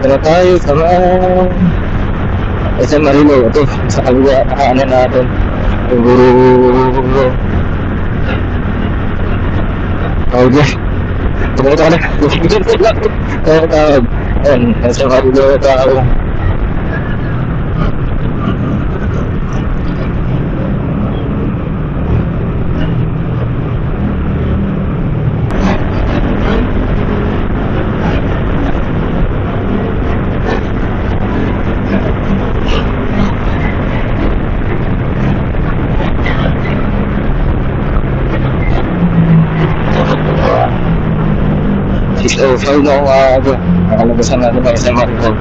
Tara tayo sa SM Marino. Ito, sa kaliwa, kakanan natin. Yung guru. Tawag niya. Tumunta ka na. Tawag. Ayan, sa kaliwa tao. So, na ako aga. Nakalabasan natin ng isang marito.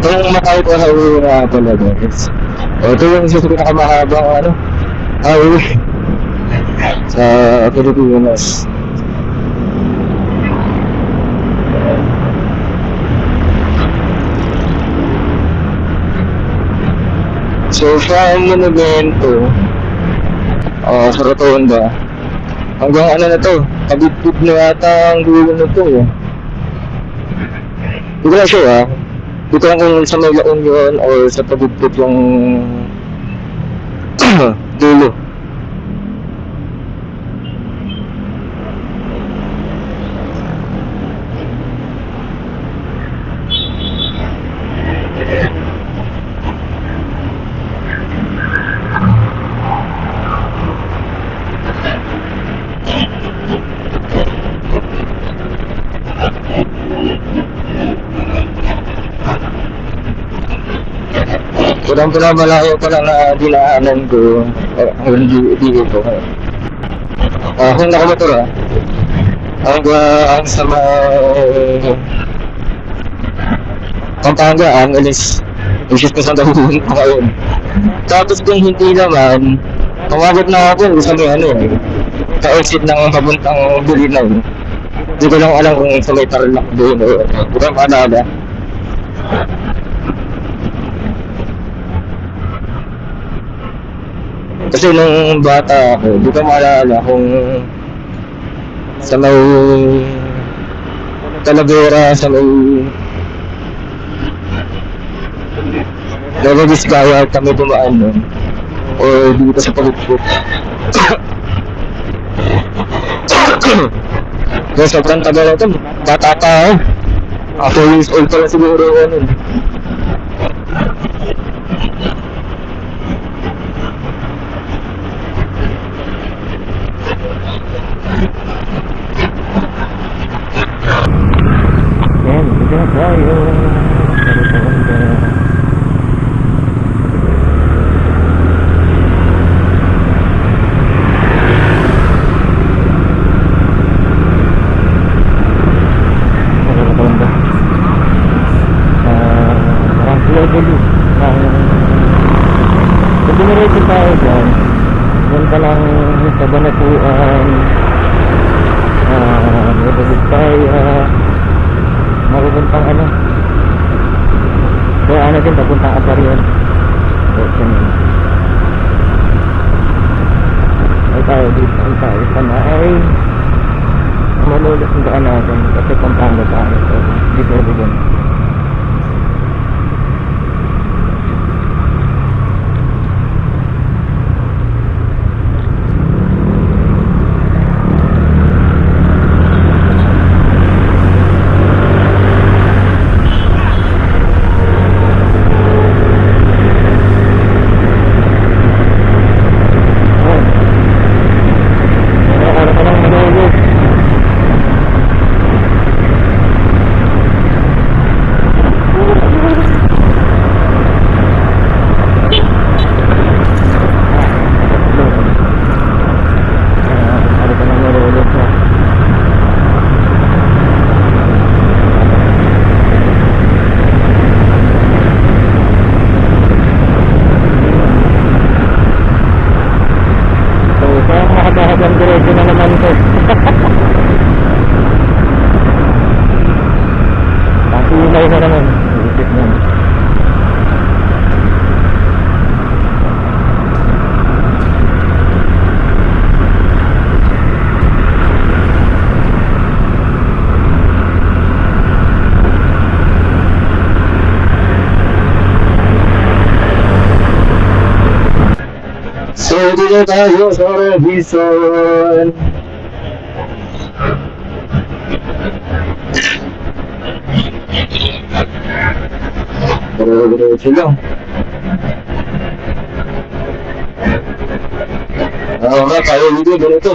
Kung makawit ko sa uwi na pala guys. Ito yung isa sa pinakamahabang highway sa Pilipinas. So from Monumento sa Rotonda hanggang na to, kabitbit na yata ang dulo na to. Hindi ko na sure Dito lang kung sa may La Union or sa pabibig yung dulo. Kurang malayo pa lang na dinaanan ko hanggang dito. Kung nakamotor hanggang sa Pampanga ang alis isis ko sa dahon pa ngayon. Tapos kung hindi naman tumabot na ako sa may ka-exit ng papuntang Bulinaw. Hindi ko lang alam kung sa may Tarlac doon o kurang maalala. Kasi nung bata ako, di ko maalala kung sa may Talavera, sa may Nueva Vizcaya kami dumaan nun. O dito sa Palukpok. Kaya sobrang tagal na ito, bata pa ako. 4 years old pa lang siguro ako nun. Tayo dyan, yan pa lang sa Banatuan, Nueva Vizcaya, mapupuntang kaya din papuntang Aparion. Ay tayo dito, ay tayo sa may malulot ng daan natin kasi Pampanga tayo, so dito din. Sarado na naman to. Pasilay na naman. Isip na. So, dito tayo sa Robinson. Diretso lang. Oo nga, tayo dito, ganito.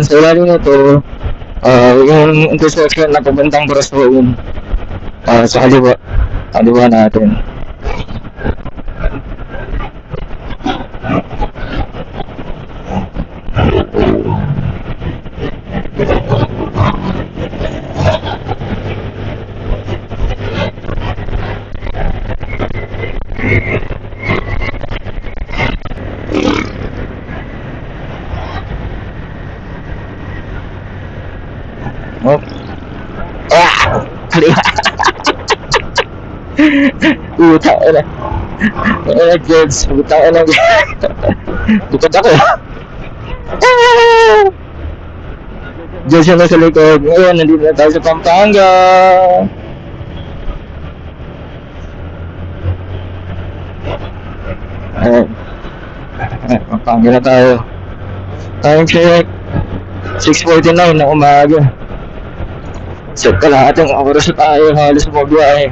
Sa ilalim na ito, yung intersection na papuntang Borosloon, sa kaliwa natin. Oh. Kaliwa. Utang na. Jens, utang na. Tukod ako. Diyos yung nasa likod. Ngayon, nandito na tayo sa Pampanga. Pampanga na tayo. Time check. 6:49 na umaga. Set ka lahat yung oras na tayo. Halos mabiyahe.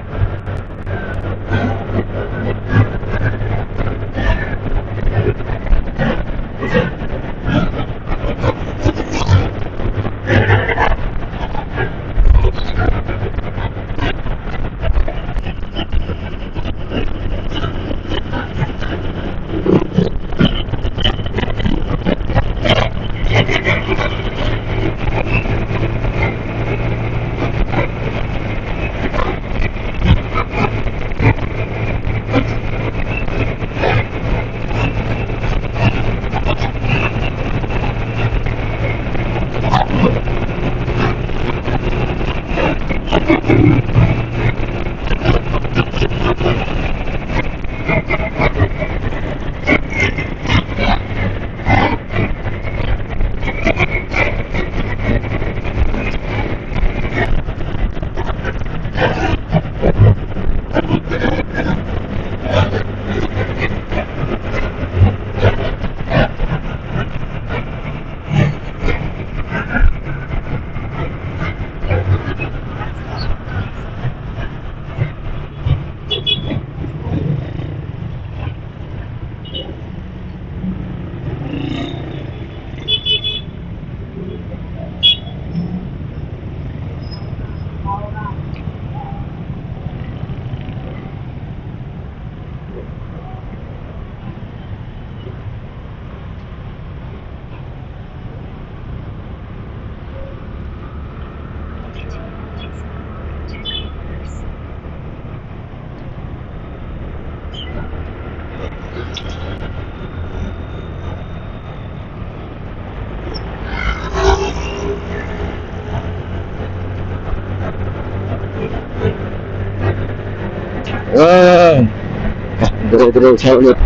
Dire-diretso ulit.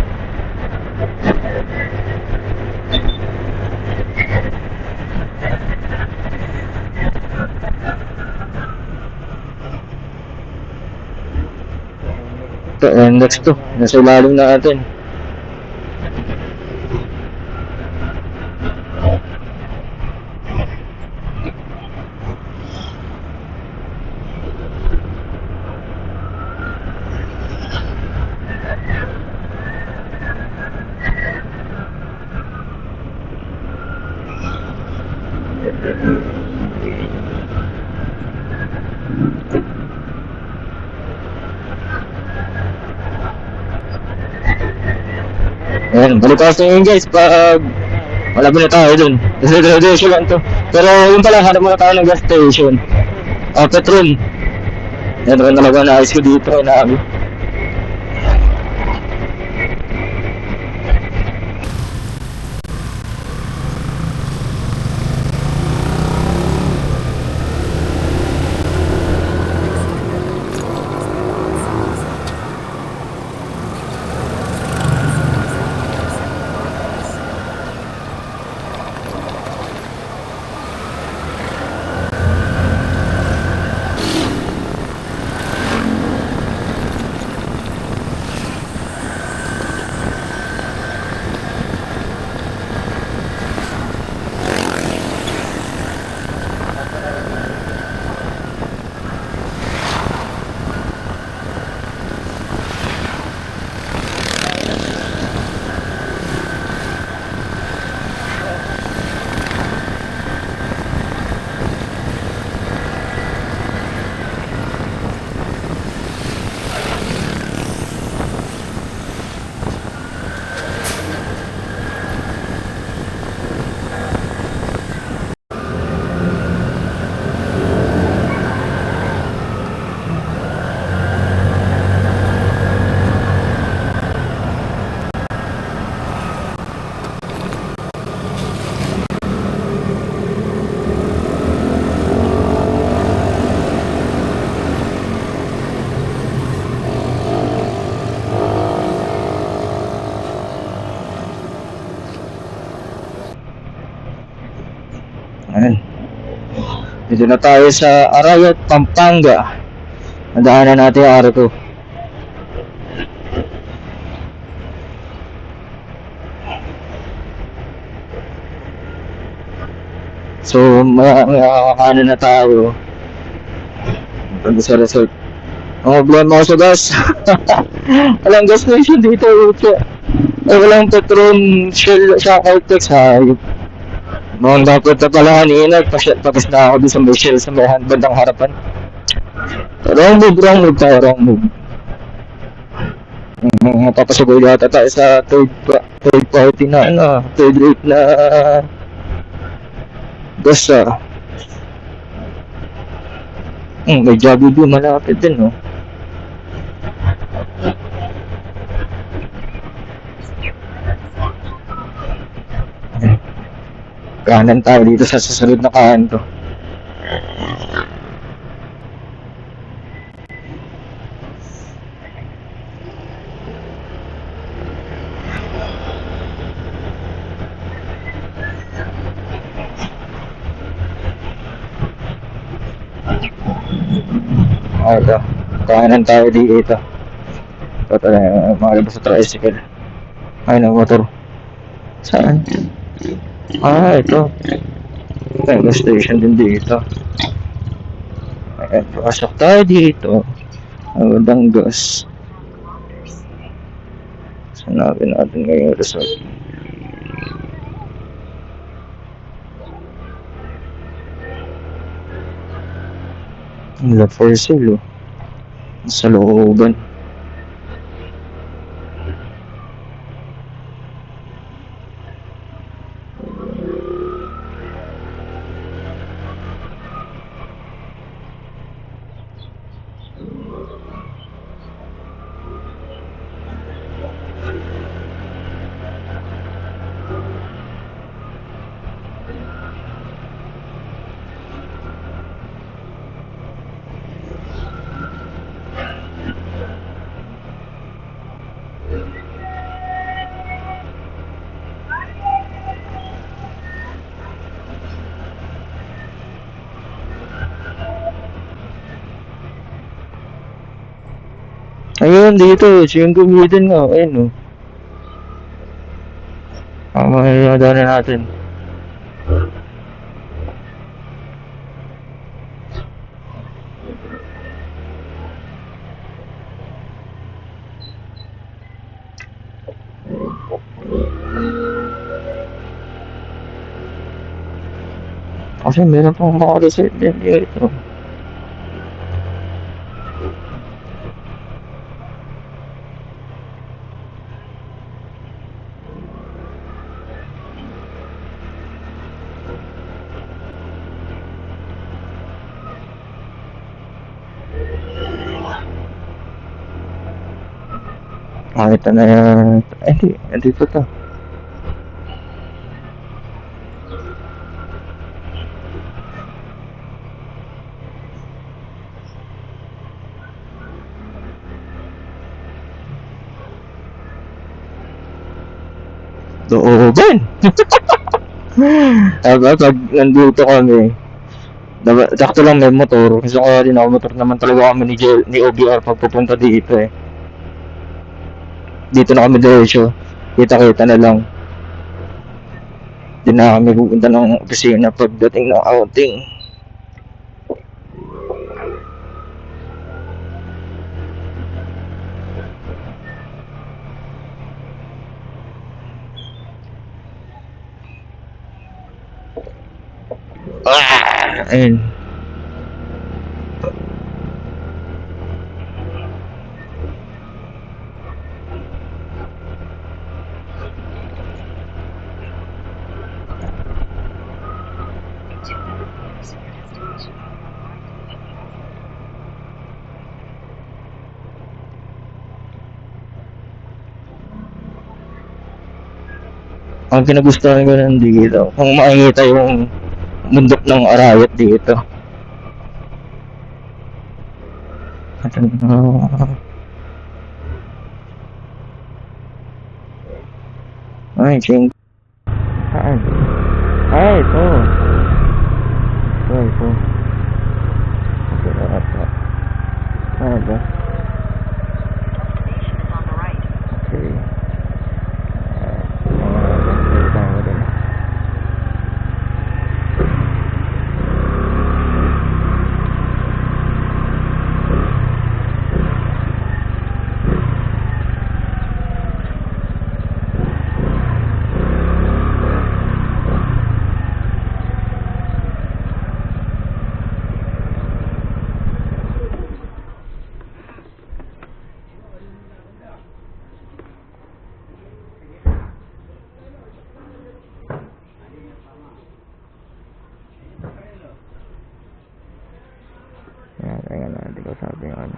Next to, nasa ilalim natin. Ayan, balikas na yun guys pag malapit na tayo dun. Kasi diretso lang to. Pero yun pala, hanap muna tayo ng gas station. Petrol. Yan rin talaga naayos ko dito na Ayan. Dito na tayo sa Arayat, Pampanga. Nadaanan natin yung araw ko. So, makakaano na tayo. Pag sa resort. Ang problema ko sa gas. Walang gas station dito. Walang Petron, Shell, sa Caltex. Hayop. Mukhang dapat na pala kanina. Tapos na ako doon sa may Shell sa may bandang harapan. Wrong move tayo, wrong move. Papasabay yata tayo sa third party na third rate na gas may Jollibee malapit din, no? Kanan tayo dito sa susunod na kanto. Ito, kanan tayo dito. Ito tayo, makalabas sa tricycle. Ay, na motor. Saan? Ito. May gas station din dito. Ayan, pasok tayo dito. Magandang gas. Sanapin natin ngayong resort. Wala for sale, sa looban. Ayun, dito. Siyang gamitin nga. Ayun, makikadaanan natin. Kasi meron pang makareset din dito. Makita na yan. Hindi. Andito to. Dooban! Pag nandito kami, sakto lang may motor. Gusto ko rin ako motor naman talaga kami ni OBR pag pupunta dito eh. Dito na kami diretso. Kita-kita na lang. Hindi na kami pupunta ng opisina pagdating ng outing. Ayun. Ang kinagustuhan ko nandito, kung makikita yung bundok ng Arayat dito. Ay, ching. Saan? Ay, ito. Ito. Ano ba? Okay. Ayan na, hindi ko sabi yung ano.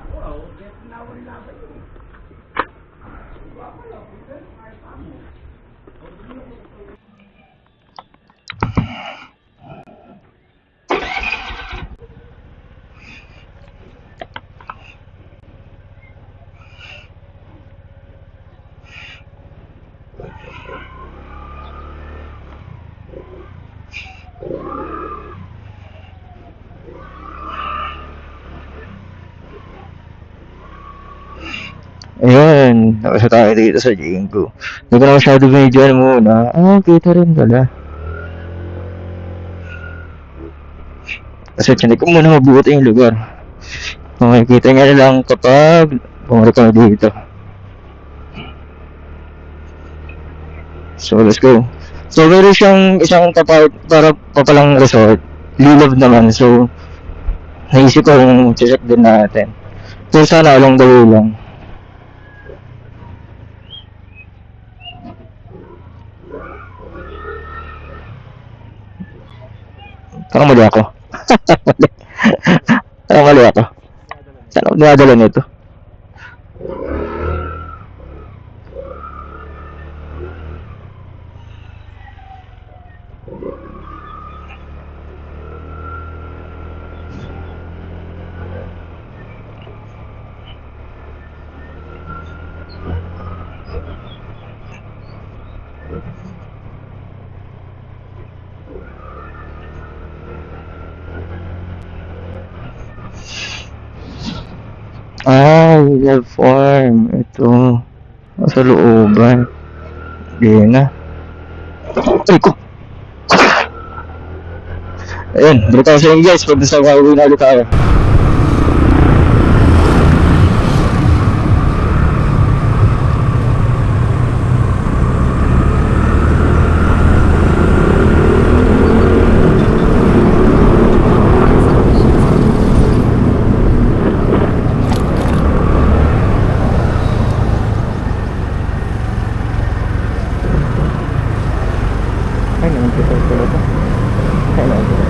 Ayun, nakasa tayo dito sa Jingo. Hindi ko na masyado medyo muna. Kita rin pala. Kasi tinig ko muna mabuti yung lugar. Makikita nga na lang kapag bumalik kami dito. So, let's go. So, meron siyang isang tapat para papalang resort. Lilove naman. So, naisip ko kung check din natin. So, sana along the way lang. Parang mali ako. Parang mali ako. Saan ako dinadala nito? Love farm. Ito. Sa looban. Hindi na. Ay ko! Ayun, dito tayo sa inyo guys. Pag sa kawin na ulit tayo. Ay, naman kita ito. Ay, naman kita.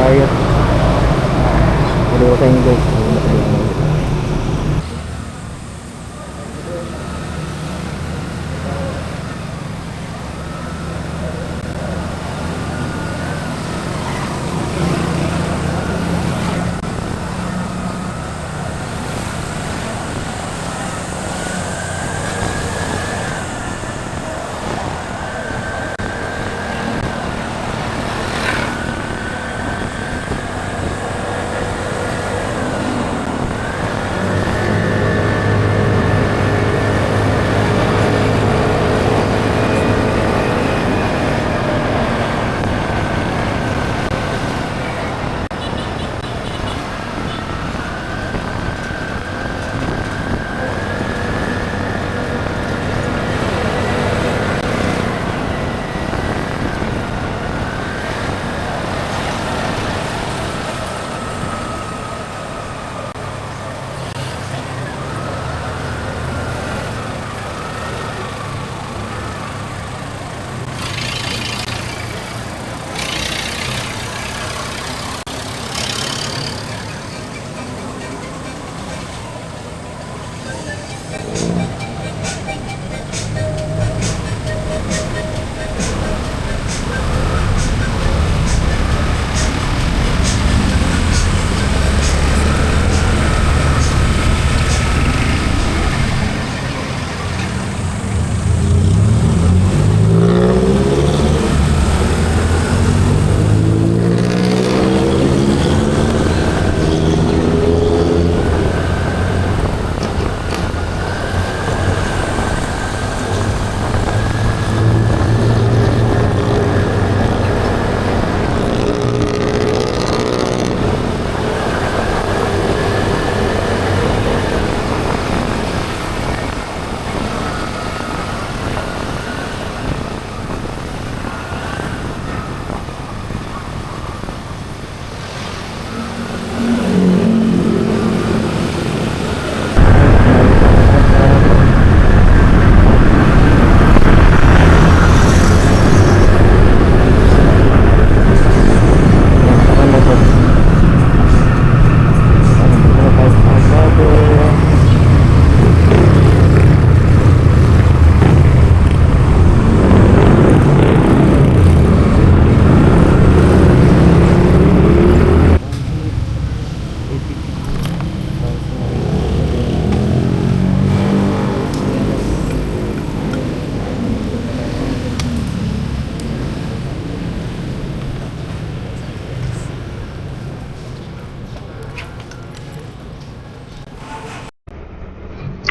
tayo. Pero sa inyo guys.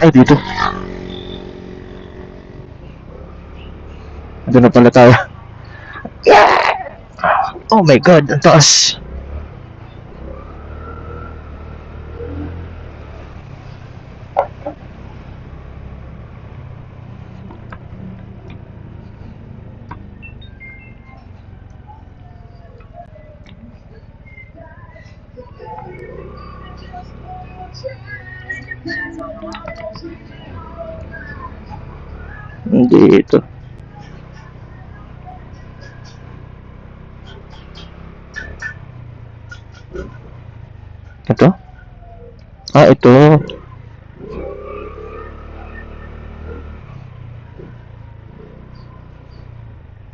Ay, dito. Ito na pala tayo. Oh my god, ang taas. Dito. Ito? Ah, ito.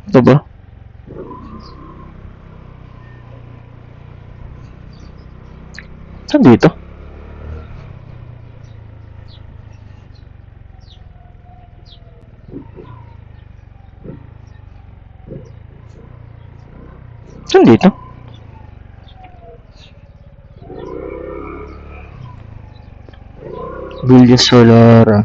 Ito ba? Saan dito? Saan dito? Villa Solara.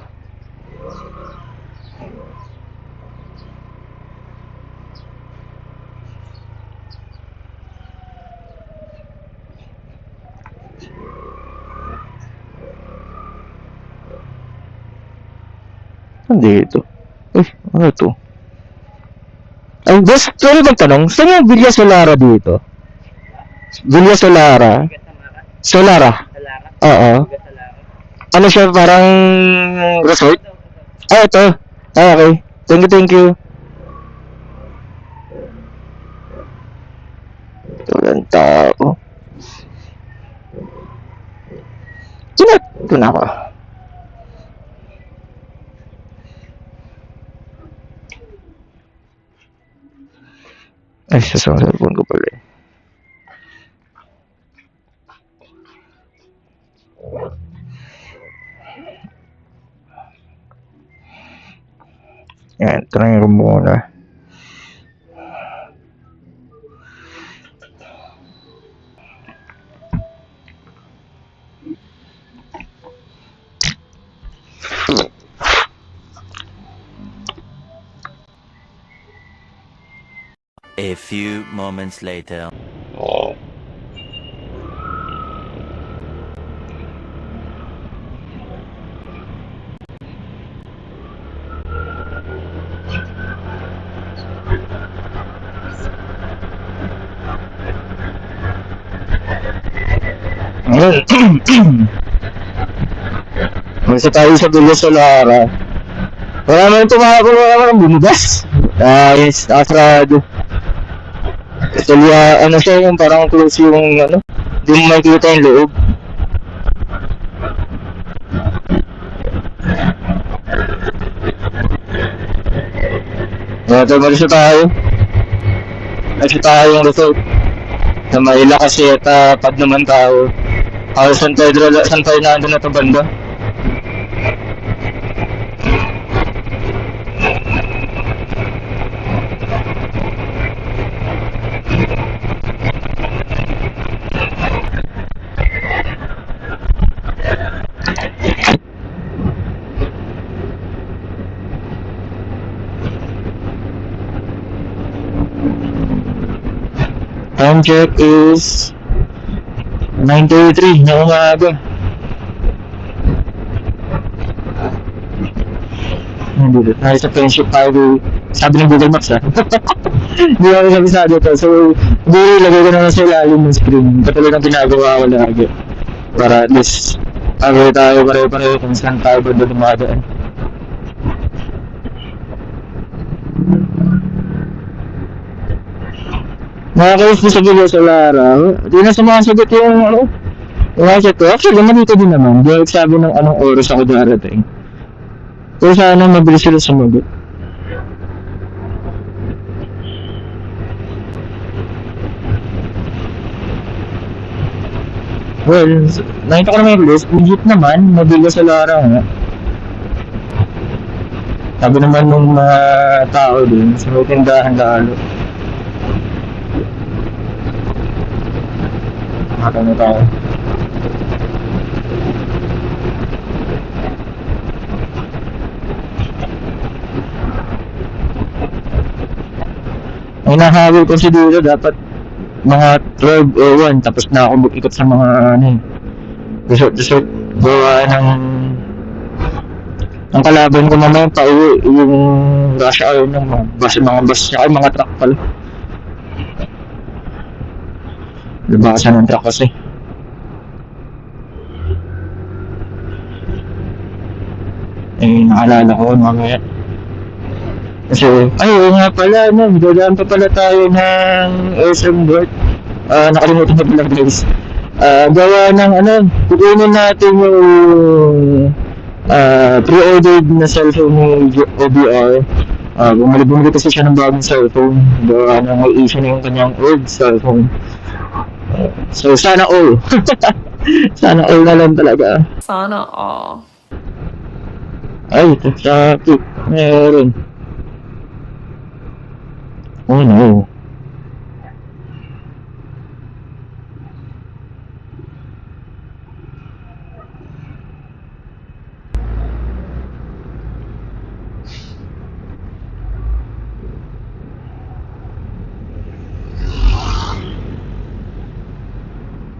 Saan dito? Uy, ano to? Ay, boss, sorry magtanong. Saan yung Villa Solara dito? Villa Solara? Solara? Oo. Ano siya, parang resort? Ah, ito. Ah, okay. Thank you, thank you. Walang tao. Kinat ko na ako. Ay, sa cellphone ko pala eh. Yan, try ko muna. A few moments later. Ngayon, magsa tayo sa Villa Solara. Wala naman tumakbo, wala naman bumugas. Yes, asrado. Actually, ano siya yung parang close yung ano, di mo makikita yung loob. Tumalis na tayo. Kasi tayo yung resort. Sa Maila kasi at pag naman tao. San Fernando na ito banda. Time check is 9:33 na umaga. Nandito tayo sa Friendship Highway. Sabi ng Google Maps Hindi ako sabisado to. So, lagay ko na sa ilalim ng screen. Patuloy ng ginagawa ko lagi. Para at least, tayo pareho-pareho kung saan tayo ba dumadaan. Nakakayos din sa Villa Solara. Di na sumasagot yung ano. Yung ko. Actually, nandito din naman. Di ako sabi ng anong oras ako darating. Pero sana mabilis sila sumagot. Well, nakita ko naman yung list. Legit naman, Villa Solara nga. Sabi naman nung mga tao din, sa may tindahan lalo. Nakakano tayo. Ang nahabol ko si dito, dapat mga 12:01 tapos na ako mag-ikot sa mga ano eh. Resort gawa ng ang kalaban ko mamaya pa uwi yung rush hour ng mga bus tsaka mga truck pala. Labasan ng truck kasi. Naalala ko mamaya. Kasi, oo nga pala, no, dadaan pa pala tayo ng SM World. Nakalimutan ko pala guys. Gawa ng kukunin natin yung pre-ordered na cellphone ng OBR. Bumili kasi siya ng bagong cellphone. Gawa ng may issue na yung kanyang old cellphone. So, sana all. Sana all na lang talaga. Sana all. Ay, traffic. Meron. Oh no.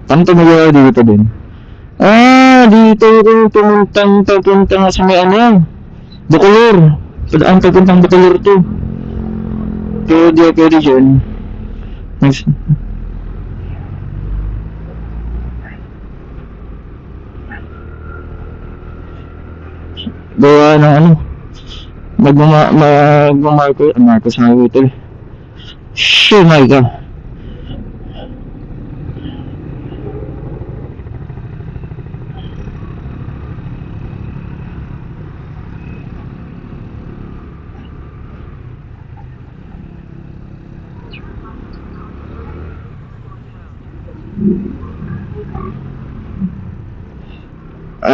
Paano tumagawa dito din? Dito ko papunta sa may Bacolor. Padaan papuntang Bacolor to. Pwede dyan. Gawa ng Marcos Highway to. Shit, my God.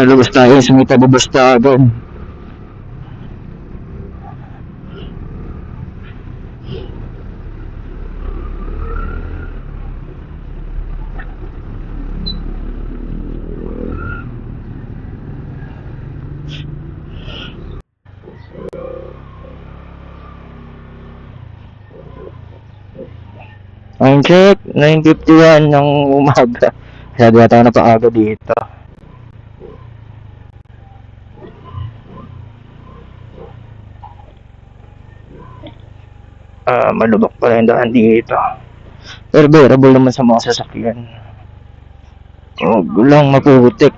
Lubos tayo sa may tababastagan. Ang check, 9:51 ng umaga. Masyado yata ako napaaga dito. Malubak pala yung daan dito. Pero bearable naman sa mga sasakyan. Huwag lang maputik.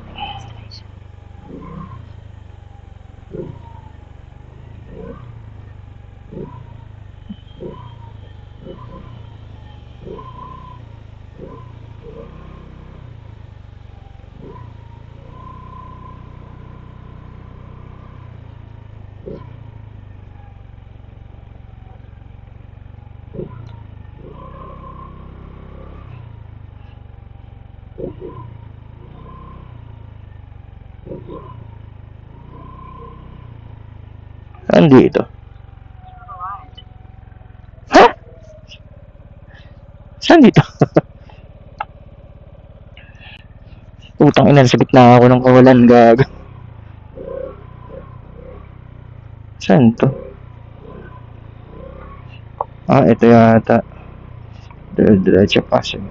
Saan dito? Ha? Saan dito? Utang ina, sa gitna ako ng kawalan, gag. Saan to? Ito yata. Diretso pa siya.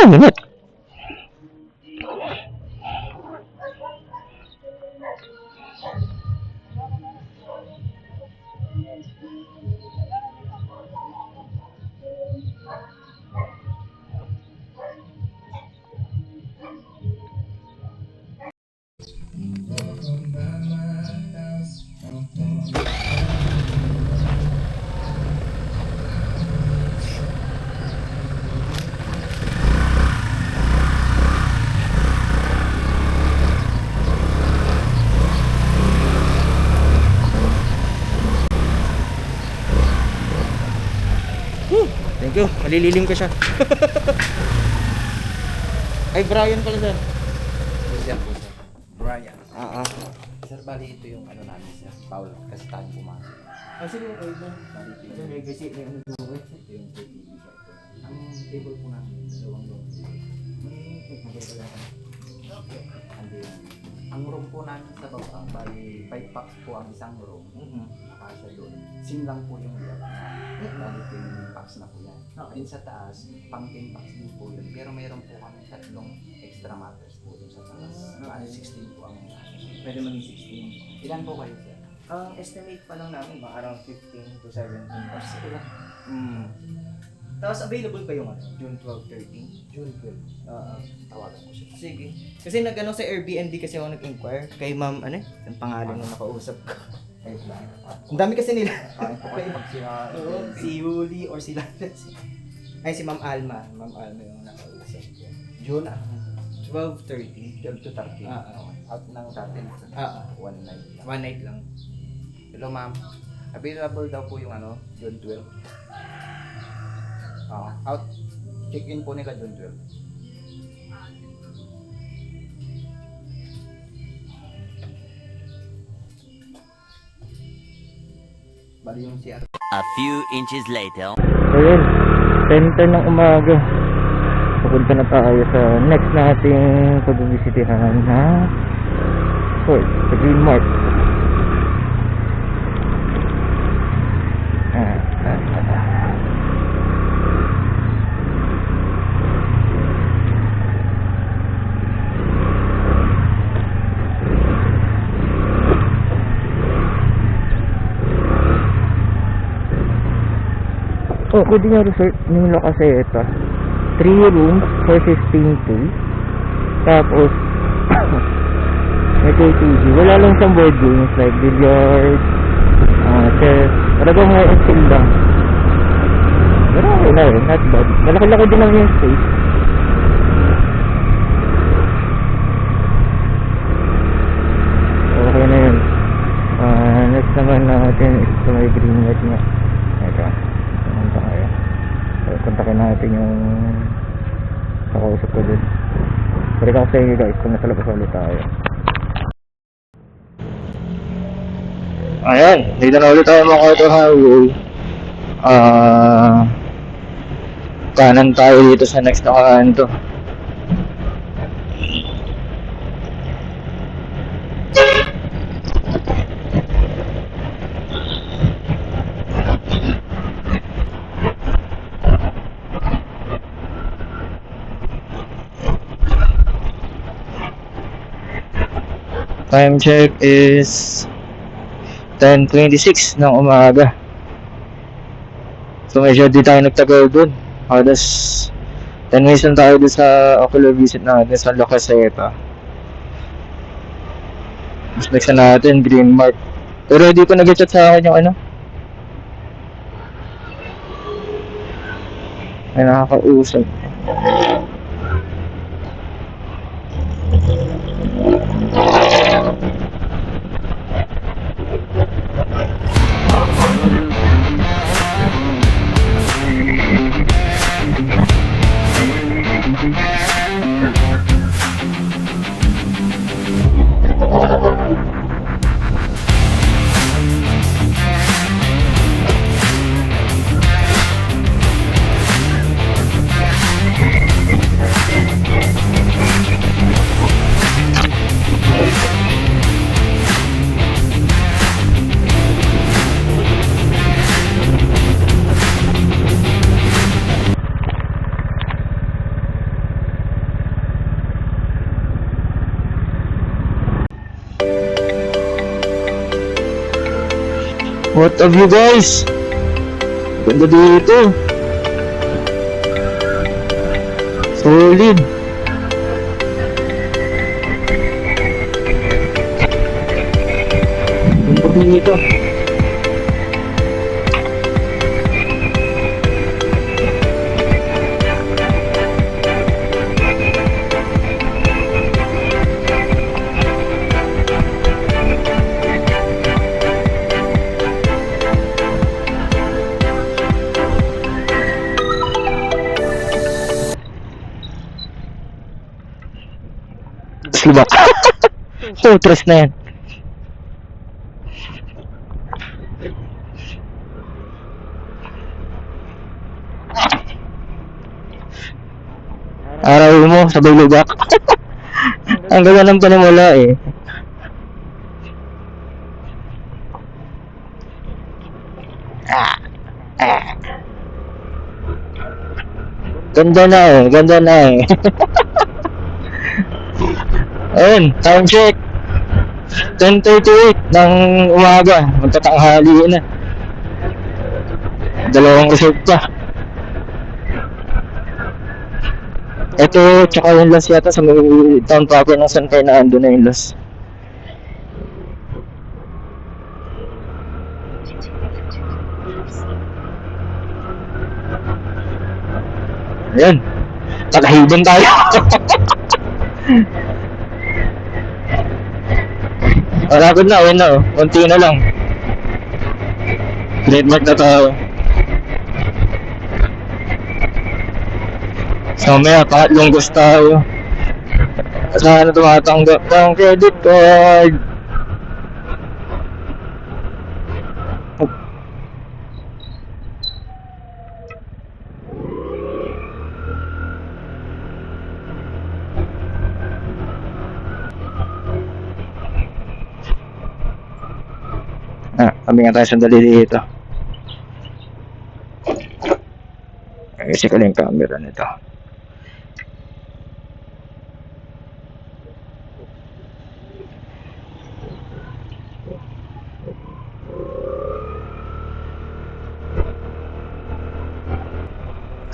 Minute. Thank you. Malililim ko siya. Ay, Brian pala sir. Sir po, sir. Brian. Ah. Sir, bali ito yung ano namin, sir. Paul, kasi tayo pumasok. Sige, okay na. Bali ito Kasi yung, may kasi may ano doon. ito yung TV sir po. Ang table po namin, dalawang room. And then, ang room po namin sa baba, bali 5 packs po ang isang room. Nakasya doon. Sim lang po yung left na. Bali 10 packs na po yan. Din sa taas, pang 10 packs din po yun. Pero mayroon po kami tatlong extra matters po dun sa taas. Bali 16 po ang Pwede maging 16. Ilan po kayo, sir? Ang estimate pa lang namin, mga around 15 to 17 Tapos bucks. ilan? Tapos available pa yung ano, June 12, 13. June 12. Tawagan ko siya. Sige. Kasi nag-ano sa Airbnb kasi ako nag-inquire kay ma'am, ano ang pangalan ng nakausap ko. Ayun lang. Ang dami kasi nila. Kain po kayo pag siya. Si Yuli or si Lalas. Ay, si Ma'am Alma. Ma'am Alma yung nakausap ko. June 12:30. 12 to 13. Out ng 13. One night lang. One night lang. Hello, ma'am. Available daw po yung ano, June 12. Out. Check-in po nila June 12. Bali yung CR. A few inches later. Ayun, 10:10 ng umaga. Pupunta na tayo sa next nating pagbibisitihan na Fort, sa Green Mart. Pwede nyo research nyo kasi ito. 3 rooms for 15K. Tapos, may KTV. Wala lang siyang board games like billiard, chess. Talagang may chill lang. Pero okay na rin, not bad. Malaki-laki din lang yung space. Okay na yun. Next naman natin is sa may green light nga. Ito. Pumunta kayo. So, kontakin natin yung kakausap ko dun. Balik ako sa inyo guys kung nasa labas ulit tayo. Ayan, dito na ulit tayo MacArthur Highway. Kanan tayo dito sa next na kanto. Time check is 10:26 ng umaga. So medyo di tayo nagtagal dun. Halos 10 minutes lang tayo dun sa ocular visit natin sa La Caseta. Mas next na natin, Green Mart. Pero di ko nag-chat sa akin yung ano. Ay nakakausap. What of you guys? Ganda dito. Solid. Ganda dito. Lubak. Fortress na yan. Araw mo, sabay lubak. Ang ganda ng panimula eh. Ganda na eh, ganda na eh. Ayun, time check 10:38 ng umaga. Magtatanghali na. Dalawang resort pa. Ito, tsaka yung last yata sa may town proper ng San Fernando na yung last. Ayan, takahibon tayo. Malapit na, ayun na oh. Konti na lang. Great mark na tayo. So may pangatlong gusto tayo. Sana tumatanggap ng credit card. Kami nga tayo sandali dito. Kasi ko lang yung camera nito.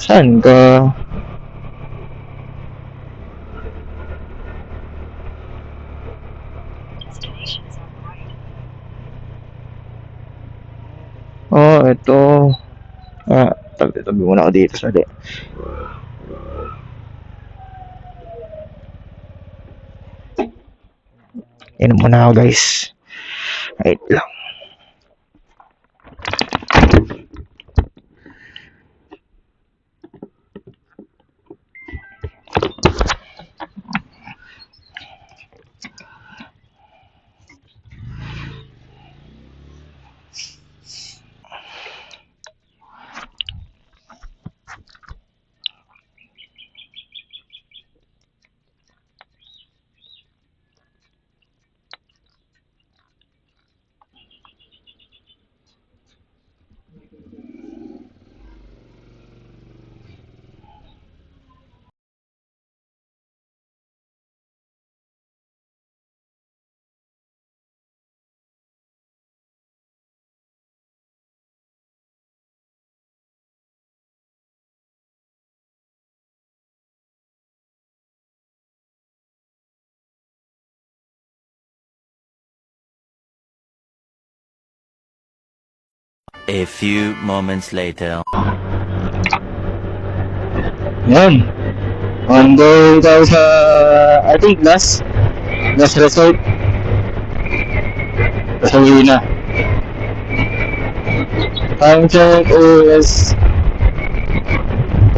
Saan ka? to. Tabi muna ako dito sa Inom muna ako guys. Wait lang. A few moments later. Yan. On the way tayo sa, I think last resort. Sa uwi na. Time check is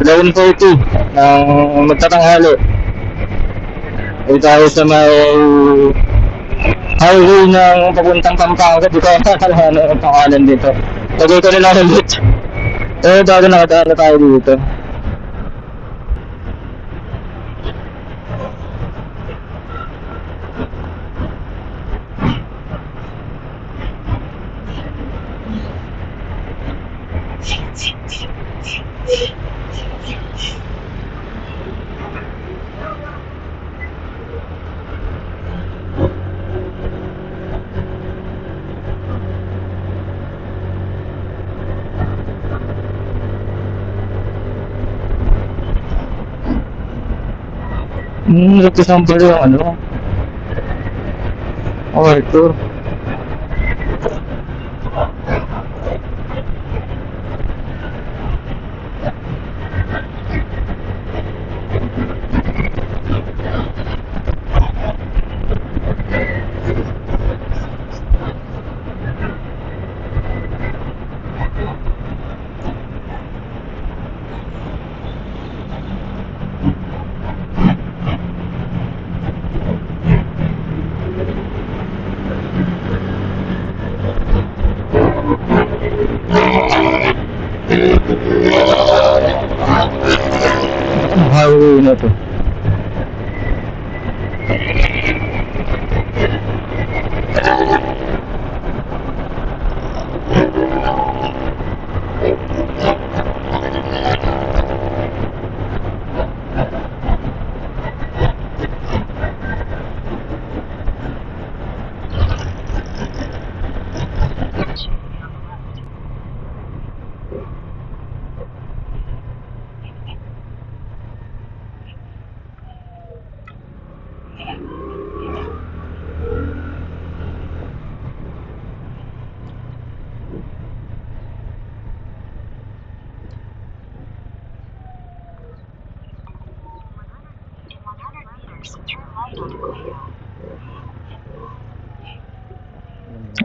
11:40 ng magtatanghali. Ay tayo sa may highway ng papuntang Pampanga. Di ko alam ano ang pangalan dito. Lagay ko na lang ulit. Bago nakadaan na tayo dito. Nagkasample yung ano. Arthur. Highway na to.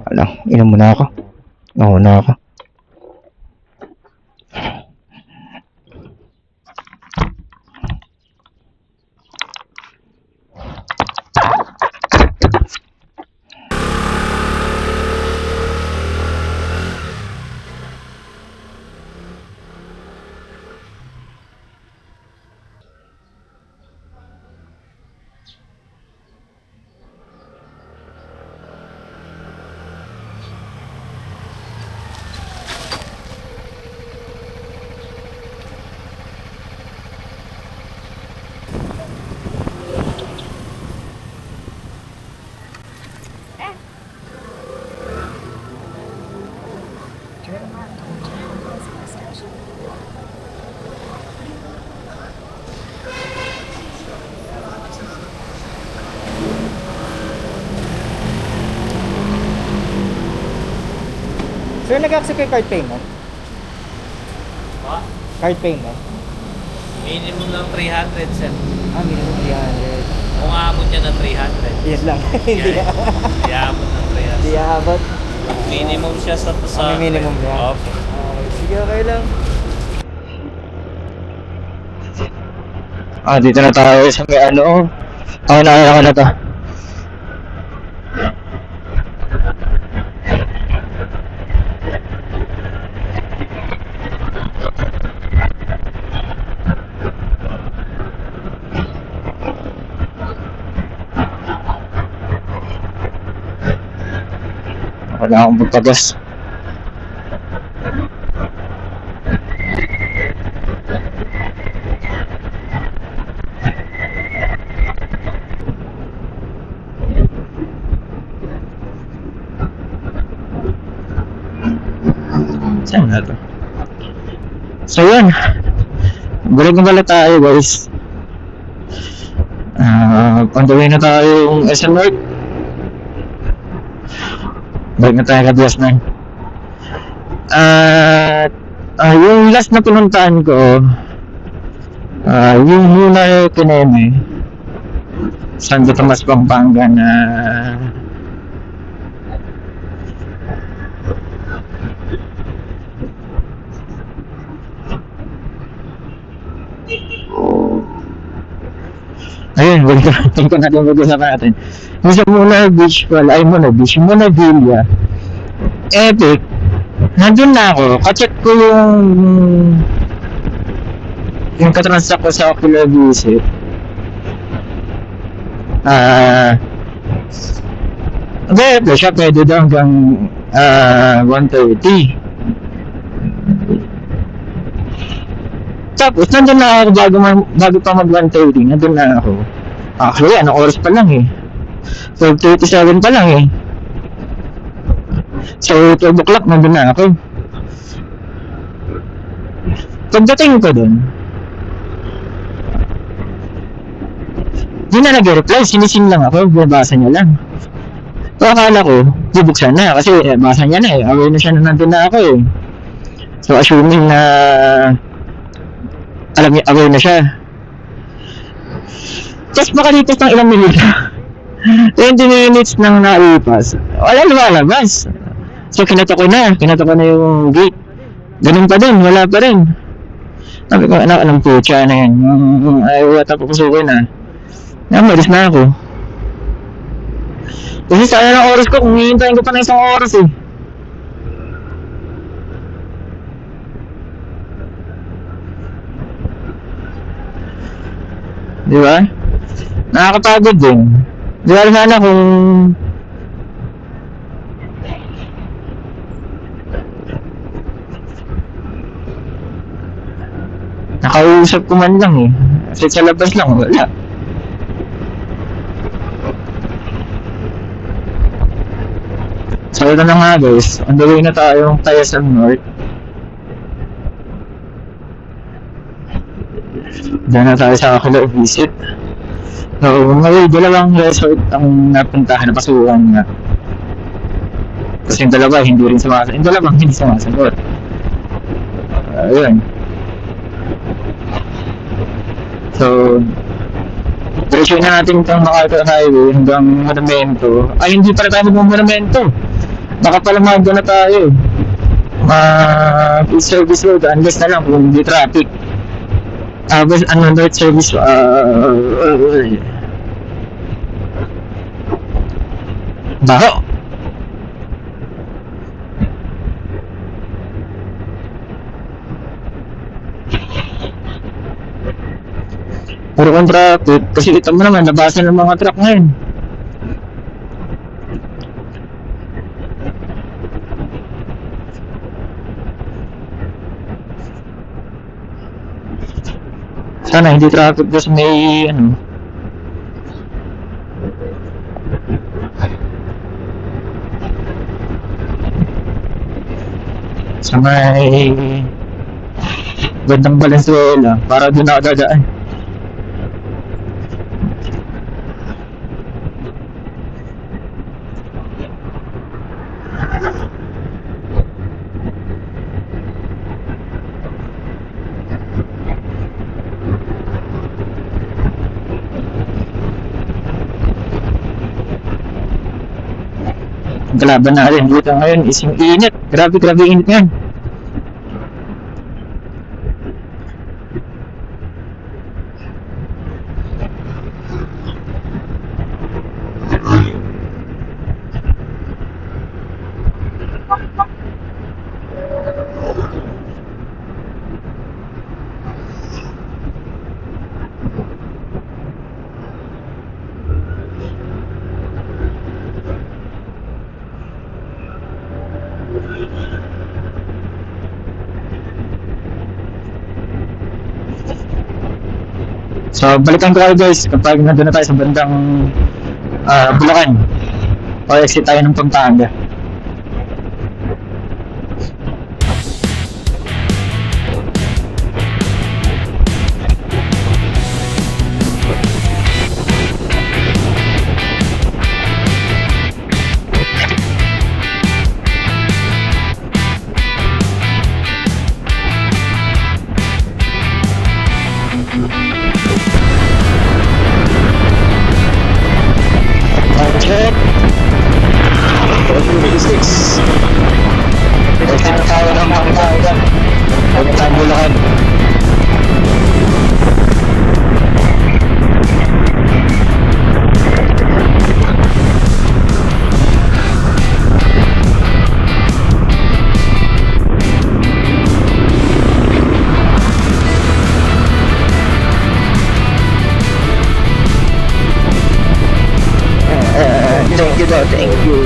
Ano, inom muna ako. Nauna ako. Sir, nag-accept kayo card payment? Card payment. Minimum ng 300, sir. Minimum 300. Kung aabot niya ng 300. Yan lang. Hindi Hindi aabot ng 300. Hindi aabot. Minimum siya sa... May minimum niya? Opo. Sige, okay lang. Dito na tayo sa may ano. Nakakala ko na to. Wala akong magpagas. Saan na to? So yun. Balik na pala tayo guys. On the way na tayo yung SM North. Balik na tayo ka DS9. At yung last na pinuntahan ko, yung muna Kineme, Santo Tomas, Pampanga na ayun, tingko natin mag-usapan natin. Yung sa Muna Beach pala, ay Muna Beach, Muna Villa, Epic, nandun na ako, kacheck ko yung katransact ko sa Ocular Visit. Available siya, pwede daw hanggang 1:30. Tapos, nandun na ako bago pa mag 1:30, nandun na ako. Actually, anong oras pa lang eh. 12:37 pa lang eh. So, 12 o'clock, nandun na ako. Pagdating ko dun, di na nag-reply, sinisin lang ako, babasa niya lang. So, akala ko, bubuksan na, kasi basa niya na eh, aware na siya na nandun na ako eh. So, assuming na alam niya, aware na siya. Tapos makalipas ng ilang minuto, 20 minutes nang naipas, wala lumalabas. So kinato ko na yung gate. Ganun pa din, wala pa rin. Sabi ko, anak, anong putya na yan. Ayaw ata pupusukin na. Malis na ako. Kasi sayang ang oras ko, kung hihintayin ko pa na isang oras eh. Di ba? Nakakapagod din. Di ba sana kung nakausap ko man lang eh. Kasi sa labas lang, wala. So ito na nga guys, on the way na tayong Tayasal North. Diyan na tayo sa Ocular Visit. So, ngayon, dalawang resort ang napuntahan, napasukan nga. Kasi yung dalawa, hindi rin sumasagot. Yung dalawang hindi sumasagot. Ayun. So, diretso na natin itong MacArthur Highway hanggang Monumento. Ay, hindi pala tayo mag-Monumento. Baka pala mag na tayo. Service road, unless na lang kung hindi traffic. North service baho. Puro kong traffic kasi kita mo naman nabasa ng mga truck ngayon. Sana hindi traffic kasi may sa may bandang Valenzuela para doon ako dadaan. Ang kalaban natin dito ngayon is yung init. Grabe init yan. So, balikan ko kayo guys kapag nandun na tayo sa bandang Bulacan. O exit tayo ng Pampanga. Check. 46. Exit na tayo ng Pampanga. Huwag tayo Bulacan. Thank you daw, thank you.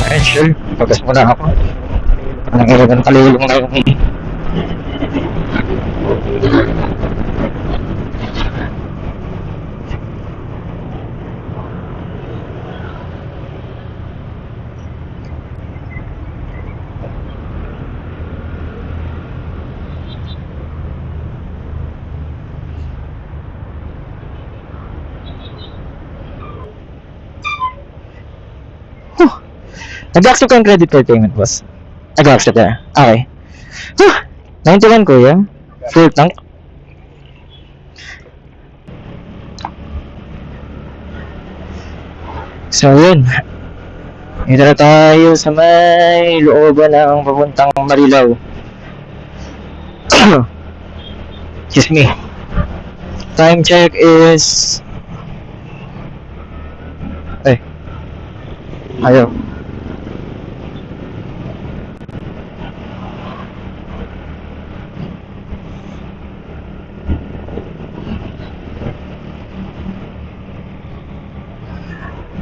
Ay, sure. Pagas muna ako. Anong ilagang kalulong na yung... Nag-accept ka ng credit card payment, boss? Nag-accept ka? Okay. 91 kuya. Full tank. So yun. Dito na tayo sa may looban ng papuntang Marilao. Excuse me. Time check is... Ayaw.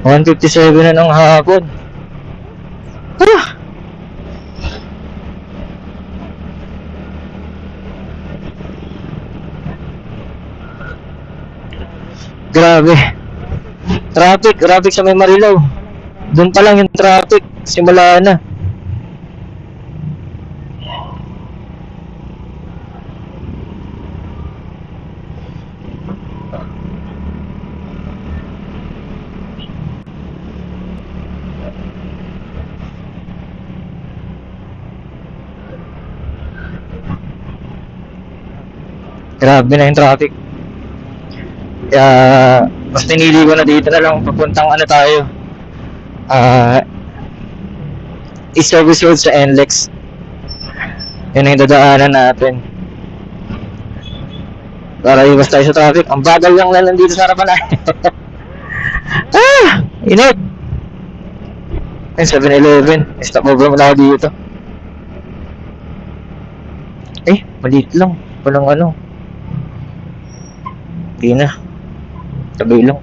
$1:57 na ng hapon. Grabe. Traffic sa may Marilao. Doon pa lang yung traffic. Simula na. Grabe na yung traffic. Kaya mas pinili ko na dito na lang papuntang ano tayo. East Service Road sa NLEX. Yun ang dadaanan natin. Para iwas tayo sa traffic. Ang bagal lang na nandito sa harapan natin. Init! Ay, 7-Eleven. Stop over muna ako dito. Maliit lang. Walang ano. Hindi na. Sabay lang.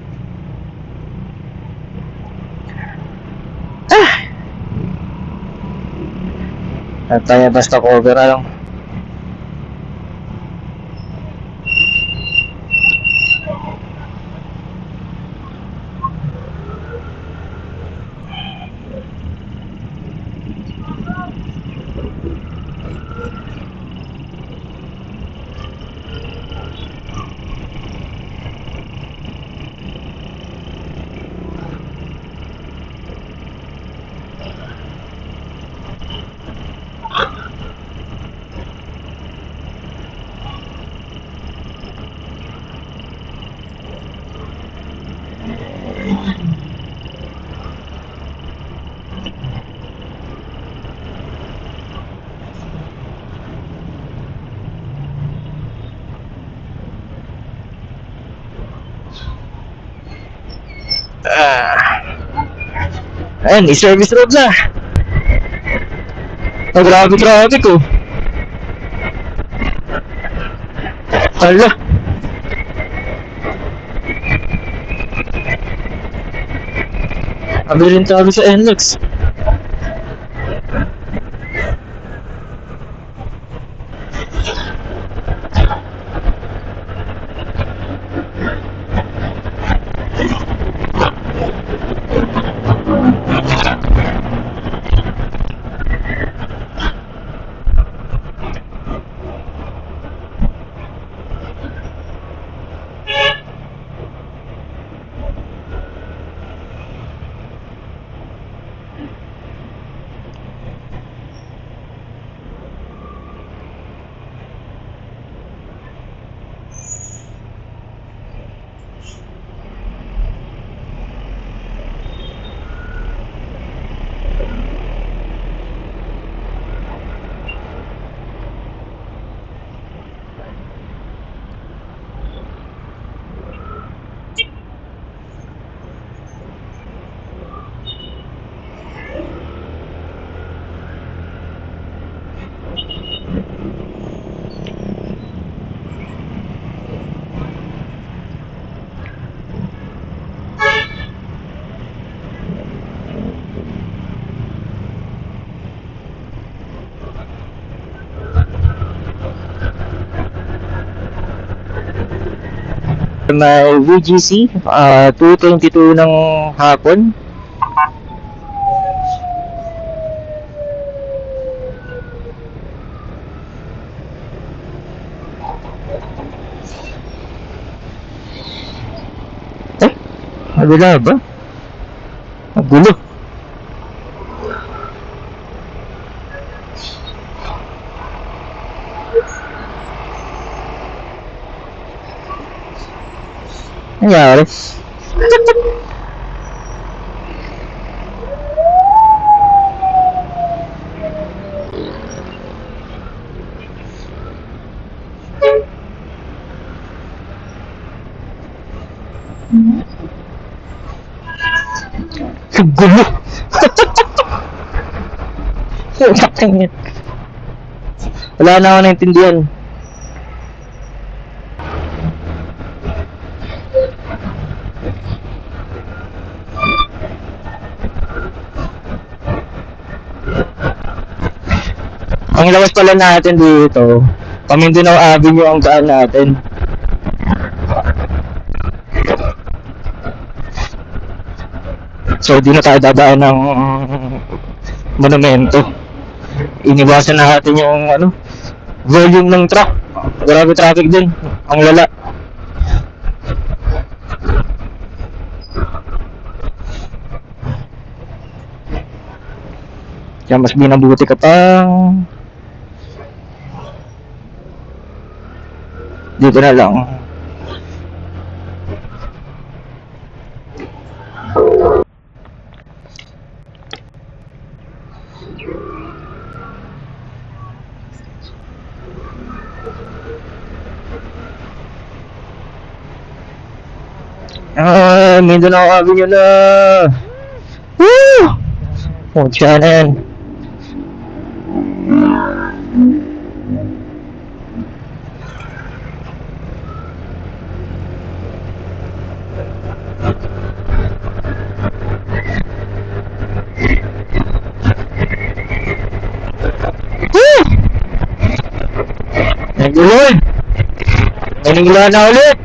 At tayo basta cover na lang. Ayan, i-service road na. Oh, grabe traffic oh. Hala. Abi rin tayo sa NLEX. May VGC, 2:22 ng hapon. Wala ba? Ang gulo. Nangyari? Ang gulo. Wala na ako naintindihan. Ang labas pala natin dito, Pamindanao Avenue ang daan natin. So di na tayo dadaan ng monumento. Iniwasan na natin yung volume ng truck. Grabe traffic din. Ang lala. Kaya mas binabuti ka pang dito na lang. Mindanao Avenue na. Woo! Oh, tiyanan. Woo! Nag-uloy! Naningla na ulit!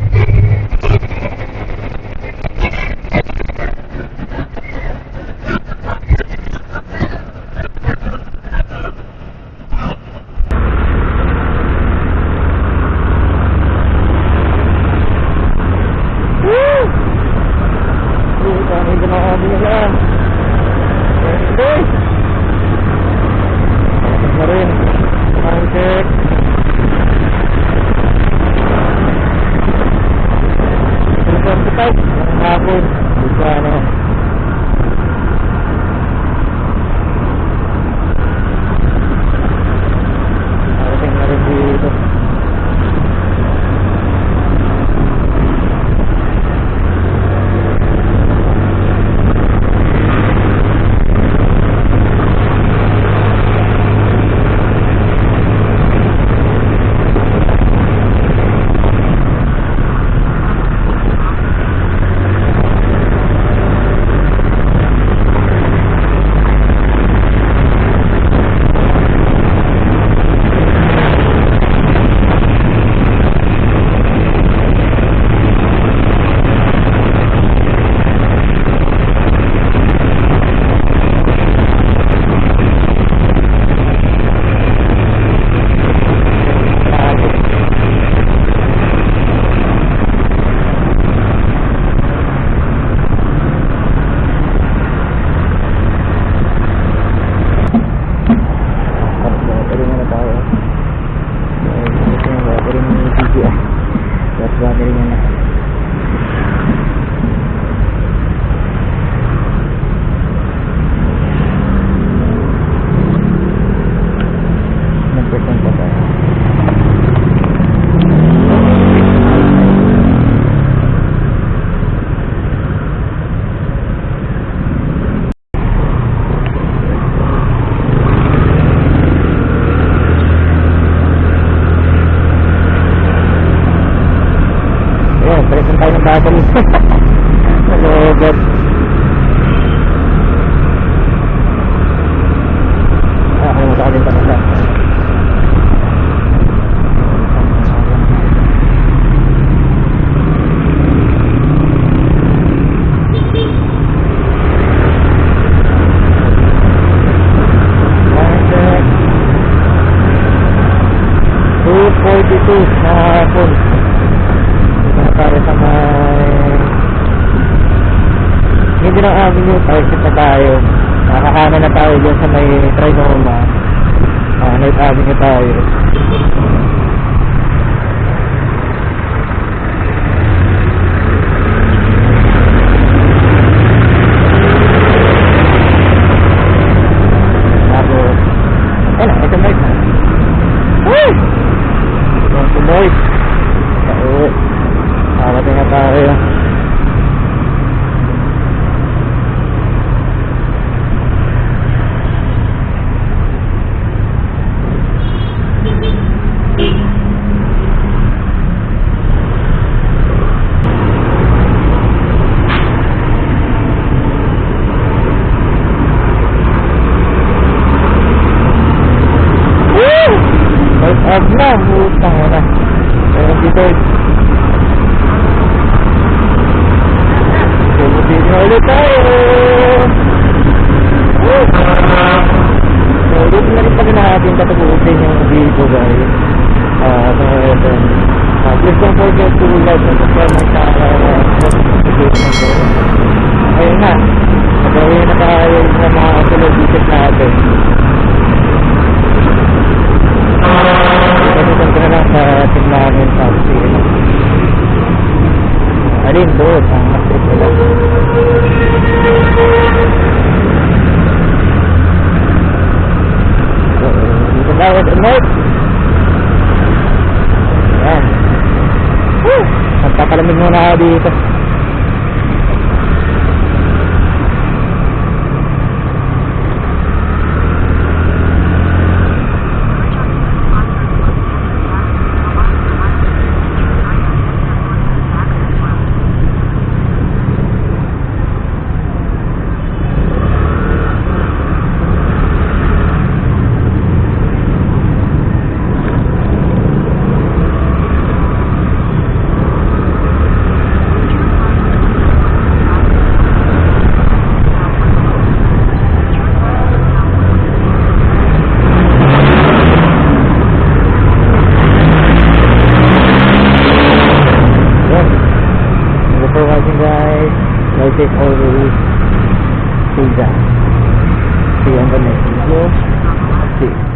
2 na hapon. Dito na tayo sa may hindi ng avenue, exit na tayo. Nakakanan na tayo dyan sa may Trinoma. Night avenue tayo. Tapos, ayun na, ito night na. Woo! Ito night. Pauwi. Awatin na tayo. Up na, utang na. Pero dito, bubutin na ulit tayo. So, dito na rin pag natin tatapusin yung video, guys. Please don't forget to like and subscribe my channel. Ayun na, nagawin na tayo sa mga tulog-isip natin. Pagkakutan ko na lang sa team namin sa Sino. Alin doon, ang trip ko lang. Dito tayo at night. Ayan. Magpapalamig muna ako dito. Take always see that. See you on the next video. See you.